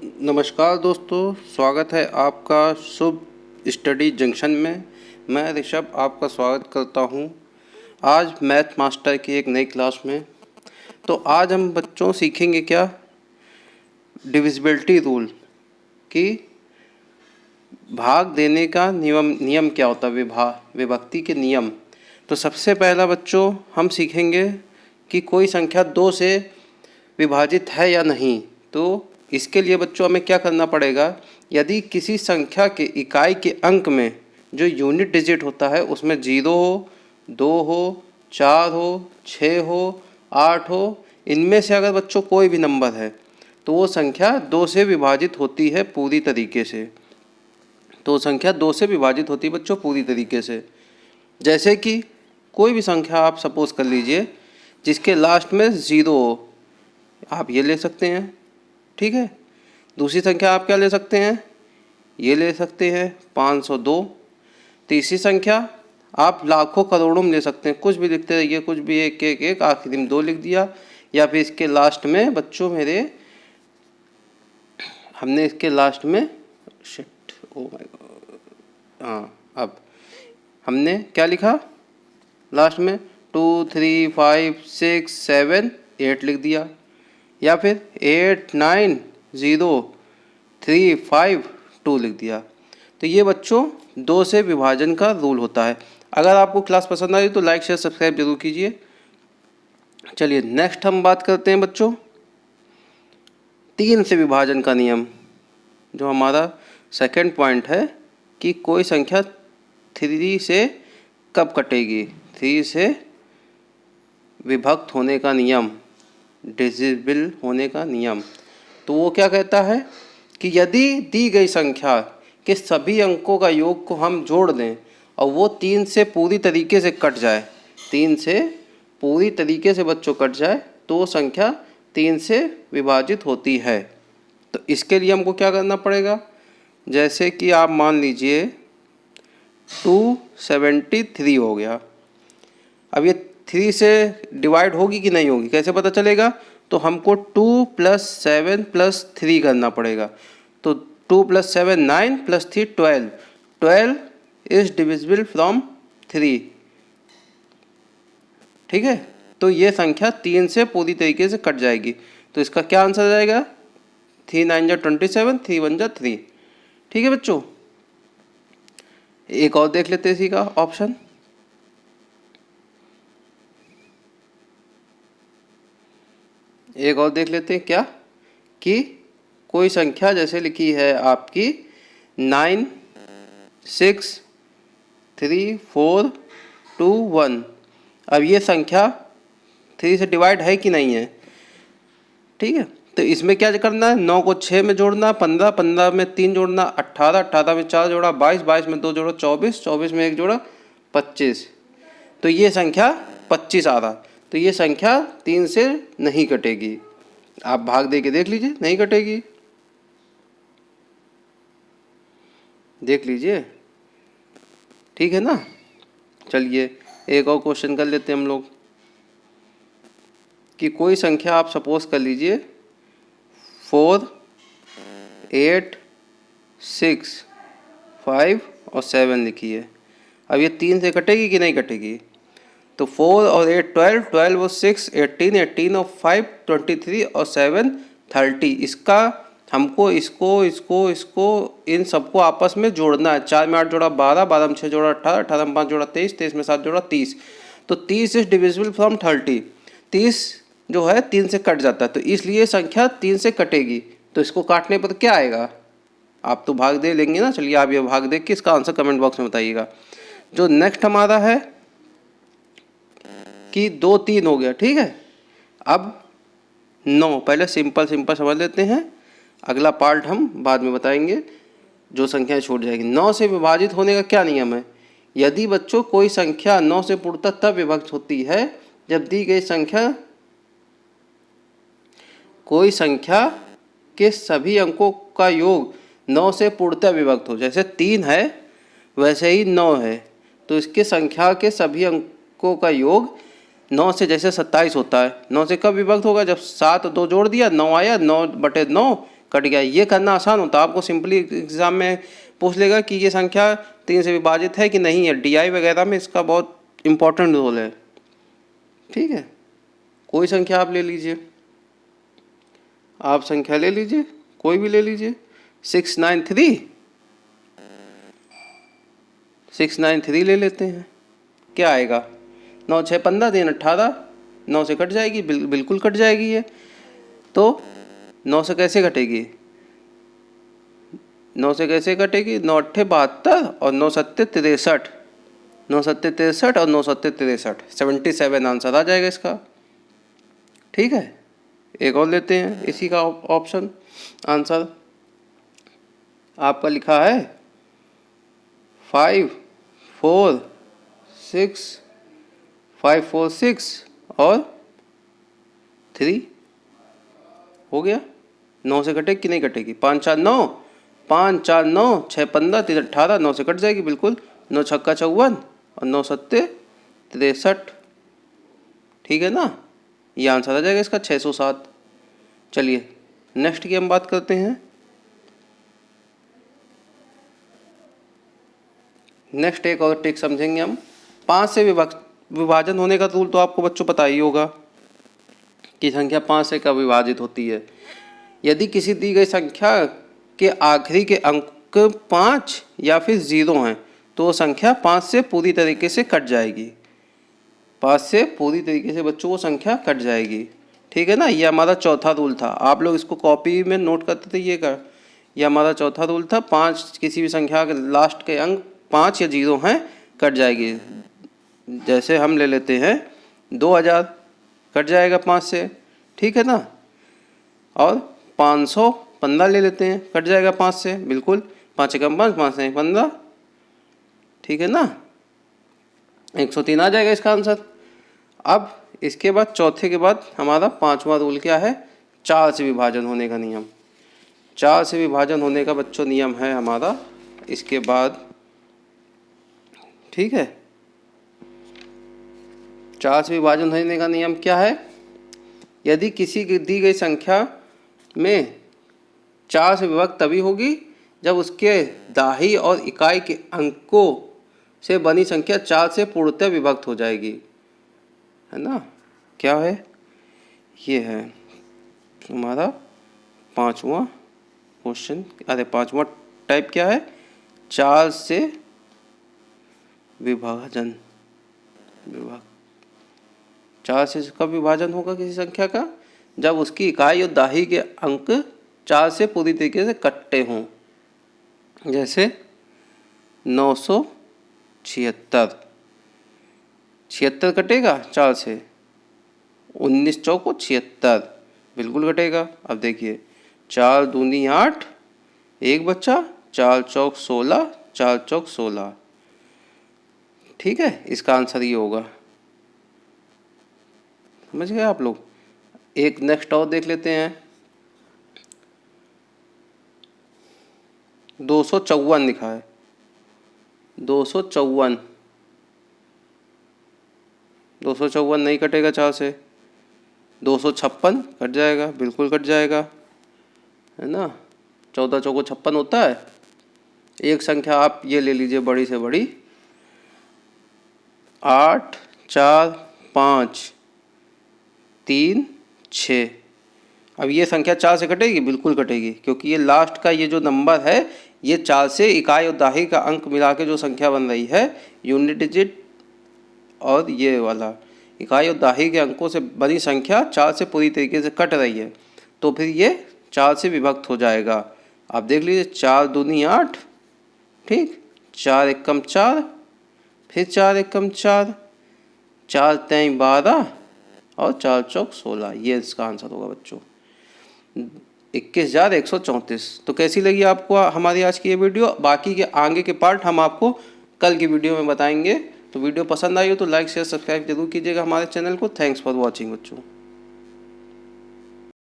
नमस्कार दोस्तों, स्वागत है आपका शुभ स्टडी जंक्शन में। मैं ऋषभ आपका स्वागत करता हूं आज मैथ मास्टर की एक नई क्लास में। तो आज हम बच्चों सीखेंगे क्या, डिविजिबिलिटी रूल कि भाग देने का नियम क्या होता है, विभक्ति के नियम। तो सबसे पहला बच्चों हम सीखेंगे कि कोई संख्या 2 से विभाजित है या नहीं। तो इसके लिए बच्चों हमें क्या करना पड़ेगा, यदि किसी संख्या के इकाई के अंक में जो यूनिट डिजिट होता है उसमें 0 हो, 2 हो, 4 हो, 6 हो, 8 हो, इनमें से अगर बच्चों कोई भी नंबर है तो वो संख्या 2 से विभाजित होती है पूरी तरीके से। तो संख्या 2 से विभाजित होती है बच्चों पूरी तरीके से। जैसे कि कोई भी संख्या आप सपोज कर लीजिए जिसके लास्ट में 0 हो, आप ये ले सकते हैं, ठीक है। दूसरी संख्या आप क्या ले सकते हैं, ये ले सकते हैं 502। तीसरी संख्या आप लाखों करोड़ों में ले सकते हैं, कुछ भी लिखते रहिए, कुछ भी एक एक एक, आखिरी में 2 लिख दिया। या फिर इसके लास्ट में बच्चों मेरे हमने इसके लास्ट में शिट ओ माय गॉड, हाँ, अब हमने क्या लिखा लास्ट में 2 3 5 6 7 8 लिख दिया। या फिर 8 9 0 3 5 2 लिख दिया। तो ये बच्चों 2 से विभाजन का रूल होता है। अगर आपको क्लास पसंद आई तो लाइक शेयर सब्सक्राइब जरूर कीजिए। चलिए नेक्स्ट हम बात करते हैं बच्चों 3 से विभाजन का नियम, जो हमारा सेकंड पॉइंट है कि कोई संख्या 3 से कब कटेगी, 3 से विभक्त होने का नियम, डिविजिबल होने का नियम। तो वो क्या कहता है कि यदि दी गई संख्या के सभी अंकों का योग को हम जोड़ दें और वो 3 से पूरी तरीके से कट जाए, 3 से पूरी तरीके से बच्चों कट जाए, तो वो संख्या 3 से विभाजित होती है। तो इसके लिए हमको क्या करना पड़ेगा, जैसे कि आप मान लीजिए 273 हो गया। अब ये 3 से डिवाइड होगी कि नहीं होगी, कैसे पता चलेगा, तो हमको 2 + 7 + 3 करना पड़ेगा। तो 2 + 7 9 + 3 12, 12 इज डिविजिबल फ्रॉम 3, ठीक है। तो ये संख्या 3 से पूरी तरीके से कट जाएगी। तो इसका क्या आंसर जाएगा, 3 9 जा 27, 3 1 जा 3, ठीक है बच्चों। एक और देख लेते हैं इसी का ऑप्शन, एक और देख लेते हैं क्या, कि कोई संख्या जैसे लिखी है आपकी 9 6 3 4 2 1। अब ये संख्या 3 से डिवाइड है कि नहीं है, ठीक है। तो इसमें क्या करना है, 9 को 6 में जोड़ना, 15 15 में 3 जोड़ना, 18 18 में 4 जोड़ा, 22 22 में 2 जोड़ा, 24 24 में 1 जोड़ा, 25। तो ये संख्या 25 आ रहा। तो ये संख्या 3 से नहीं कटेगी। आप भाग दे के देख लीजिए, नहीं कटेगी, देख लीजिए, ठीक है ना। चलिए एक और क्वेश्चन कर लेते हैं हम लोग कि कोई संख्या आप सपोज कर लीजिए 4 8 6 5 और 7 लिखी है। अब ये 3 से कटेगी कि नहीं कटेगी, तो 4 और 8 12, 12 और 6 18, 18 और 5 23 और 7 30। इसका हमको इसको इन सबको आपस में जोड़ना है। 4 में 8 जोड़ा 12, 12 में 6 जोड़ा 18, 18 में 5 जोड़ा 23, 23 में 7 जोड़ा 30। तो 30 इज डिविजिबल फ्रॉम 30। 30 जो है 3 से कट जाता है, तो इसलिए संख्या 3 से कटेगी। तो इसको काटने पर क्या आएगा, आप तो भाग दे लेंगे ना। चलिए आप ये भाग देख के इसका आंसर कमेंट बॉक्स में बताइएगा। जो नेक्स्ट हमारा है कि 2 3 हो गया, ठीक है। अब 9, पहले सिंपल समझ लेते हैं, अगला पार्ट हम बाद में बताएंगे, जो संख्याएं छूट जाएगी। 9 से विभाजित होने का क्या नियम है, यदि बच्चों कोई संख्या 9 से पूर्णतः तब विभक्त होती है जब दी गई संख्या कोई संख्या के सभी अंकों का योग 9 से पूर्णतः विभक्त हो। जैसे 3 है वैसे ही 9 है, तो इसके संख्या के सभी अंकों का योग 9 से, जैसे 27 होता है, 9 से कब विभक्त होगा, जब 7 2 जोड़ दिया 9 आया, 9/9 कट गया। ये करना आसान होता है, आपको सिंपली एग्ज़ाम में पूछ लेगा कि ये संख्या 3 से विभाजित है कि नहीं है। डीआई वगैरह में इसका बहुत इम्पोर्टेंट रोल है। ठीक है, कोई संख्या आप ले लीजिए, आप संख्या ले लीजिए, कोई भी ले लीजिए। 693 ले लेते हैं, क्या आएगा? 9 6 15 3 18, 9 से कट जाएगी, बिल्कुल कट जाएगी ये। तो 9 से कैसे कटेगी? 9 से कैसे कटेगी? 9 8 72 और 9 7 63, 9 7 63 और 9 7 63, 77 आंसर आ जाएगा इसका। ठीक है, एक और लेते हैं इसी का ऑप्शन आंसर। आपका लिखा है 5 4 6, 5 4 6 और 3 हो गया। 9 से कटेगी कि नहीं कटेगी? 5 4 9, 5 4 9, 6 15 3 18, 9 से कट जाएगी बिल्कुल। 9 छक्का 54 और 9 सत्ते 63। ठीक है ना, ये आंसर आ जाएगा इसका 607। चलिए नेक्स्ट की हम बात करते हैं। नेक्स्ट एक और ट्रिक समझेंगे हम। 5 से विभाजन होने का रूल तो आपको बच्चों पता ही होगा कि संख्या 5 से कब विभाजित होती है। यदि किसी दी गई संख्या के आखिरी के अंक 5 या फिर 0 हैं तो संख्या 5 से पूरी तरीके से कट जाएगी। 5 से पूरी तरीके से बच्चों वो संख्या कट जाएगी। ठीक है ना, ये हमारा चौथा रूल था। आप लोग इसको कॉपी में नोट करते थे, ये हमारा चौथा रूल था। 5 किसी भी संख्या के लास्ट के अंक 5 या 0 हैं, कट जाएगी। जैसे हम ले लेते हैं 2000, कट जाएगा 5 से। ठीक है ना, और 515 ले लेते हैं, कट जाएगा 5 से बिल्कुल। 5 एकम 5, 5 से 15। ठीक है ना, 103 आ जाएगा इसका आंसर। अब इसके बाद चौथे के बाद हमारा 5वां रूल क्या है? 4 से विभाजन होने का नियम। 4 से विभाजन होने का बच्चों नियम है हमारा इसके बाद। ठीक है, 4 से विभाजन होने का नियम क्या है? यदि किसी दी गई संख्या में 4 से विभक्त तभी होगी जब उसके दाही और इकाई के अंकों से बनी संख्या 4 से पूर्णतः विभक्त हो जाएगी। है ना, क्या है? ये है हमारा 5वां क्वेश्चन। अरे 5वां टाइप क्या है? 4 से विभाजन। 4 से कब विभाजन होगा किसी संख्या का? जब उसकी इकाई और दाही के अंक 4 से पूरी तरीके से कटते हों। जैसे 976, 76 कटेगा 4 से। 19 चौको 76, बिल्कुल कटेगा। अब देखिए 4 दूनी 8, एक बच्चा, 4 चौक 16, 4 चौक 16। ठीक है, इसका आंसर ये होगा। समझ गए आप लोग? एक नेक्स्ट और देख लेते हैं। 254 लिखा है, 254, 254 नहीं कटेगा 4 से। 256 कट जाएगा, बिल्कुल कट जाएगा। है ना, 14 चौको 56 होता है। एक संख्या आप ये ले लीजिए बड़ी से बड़ी, 8 4 5 3 6। अब ये संख्या 4 से कटेगी, बिल्कुल कटेगी, क्योंकि ये लास्ट का ये जो नंबर है ये 4 से इकाई और दाही का अंक मिला के जो संख्या बन रही है, यूनिट डिजिट और ये वाला इकाई और दाही के अंकों से बनी संख्या 4 से पूरी तरीके से कट रही है, तो फिर ये 4 से विभक्त हो जाएगा। आप देख लीजिए 4 दूनी 8, ठीक, 4 एकम 4, फिर 4 एकम 4, 4 तेई 12 और 4 चौक 16। ये इसका आंसर होगा बच्चों 21,134। तो कैसी लगी आपको हमारी आज की ये वीडियो? बाकी के आगे के पार्ट हम आपको कल की वीडियो में बताएंगे। तो वीडियो पसंद आई हो तो लाइक शेयर सब्सक्राइब जरूर कीजिएगा हमारे चैनल को। थैंक्स फॉर वॉचिंग बच्चों।